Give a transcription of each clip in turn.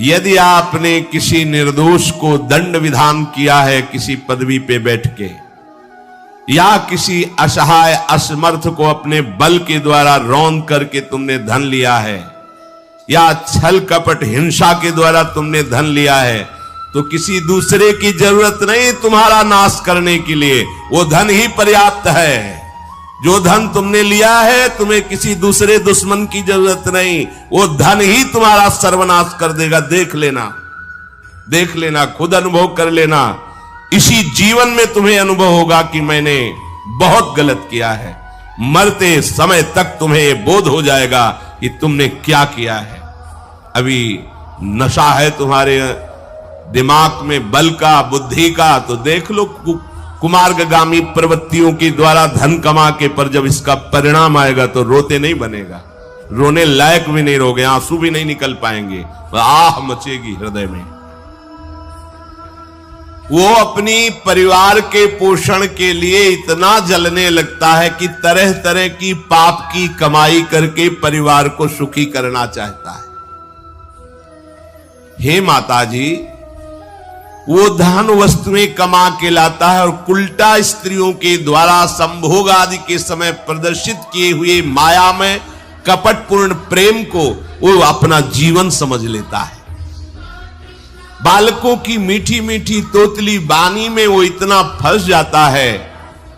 यदि आपने किसी निर्दोष को दंड विधान किया है किसी पदवी पे बैठ के, या किसी असहाय असमर्थ को अपने बल के द्वारा रौंद करके तुमने धन लिया है, या छल कपट हिंसा के द्वारा तुमने धन लिया है, तो किसी दूसरे की जरूरत नहीं तुम्हारा नाश करने के लिए, वो धन ही पर्याप्त है। जो धन तुमने लिया है तुम्हें किसी दूसरे दुश्मन की जरूरत नहीं, वो धन ही तुम्हारा सर्वनाश कर देगा। देख लेना, खुद अनुभव कर लेना। इसी जीवन में तुम्हें अनुभव होगा कि मैंने बहुत गलत किया है। मरते समय तक तुम्हें यह बोध हो जाएगा कि तुमने क्या किया है। अभी नशा है तुम्हारे दिमाग में बल का, बुद्धि का, तो देख लो कुमार्गामी प्रवृत्तियों के द्वारा धन कमा के, पर जब इसका परिणाम आएगा तो रोते नहीं बनेगा, रोने लायक भी नहीं रहोगे, आंसू भी नहीं निकल पाएंगे, आह मचेगी हृदय में। वो अपनी परिवार के पोषण के लिए इतना जलने लगता है कि तरह तरह की पाप की कमाई करके परिवार को सुखी करना चाहता है। हे माता जी, वो धन वस्तुएं कमा के लाता है और उल्टा स्त्रियों के द्वारा संभोग आदि के समय प्रदर्शित किए हुए माया में कपटपूर्ण प्रेम को वो अपना जीवन समझ लेता है। बालकों की मीठी मीठी तोतली बानी में वो इतना फंस जाता है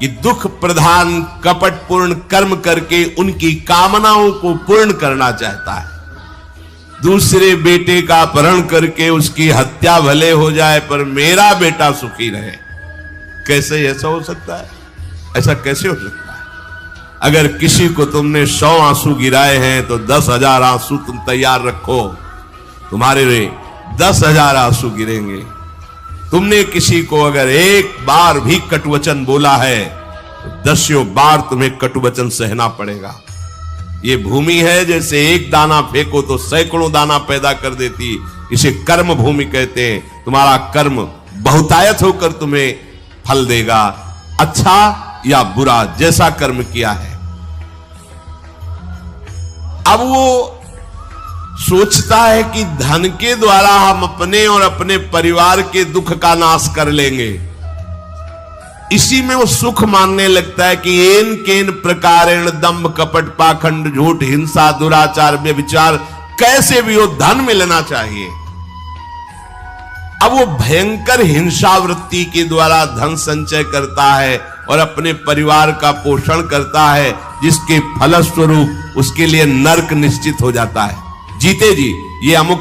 कि दुख प्रधान कपटपूर्ण कर्म करके उनकी कामनाओं को पूर्ण करना चाहता है। दूसरे बेटे का अपहरण करके उसकी हत्या भले हो जाए पर मेरा बेटा सुखी रहे। कैसे ऐसा हो सकता है? ऐसा कैसे हो सकता है? अगर किसी को तुमने 100 आंसू गिराए हैं तो 10,000 आंसू तुम तैयार रखो, तुम्हारे 10,000 आंसू गिरेंगे। तुमने किसी को अगर एक बार भी कटुवचन बोला है तो 10 बार तुम्हें कटुवचन सहना पड़ेगा। ये भूमि है, जैसे एक दाना फेंको तो सैकड़ों दाना पैदा कर देती, इसे कर्म भूमि कहते हैं। तुम्हारा कर्म बहुतायत होकर तुम्हें फल देगा, अच्छा या बुरा, जैसा कर्म किया है। अब वो सोचता है कि धन के द्वारा हम अपने और अपने परिवार के दुख का नाश कर लेंगे। इसी में वो सुख मानने लगता है कि एन केन प्रकारेण दंभ कपट पाखंड झूठ हिंसा दुराचार व्यभिचार, कैसे भी वो धन मिलना चाहिए। अब वो भयंकर हिंसा वृत्ति के द्वारा धन संचय करता है और अपने परिवार का पोषण करता है, जिसके फलस्वरूप उसके लिए नरक निश्चित हो जाता है। जीते जी ये अमुक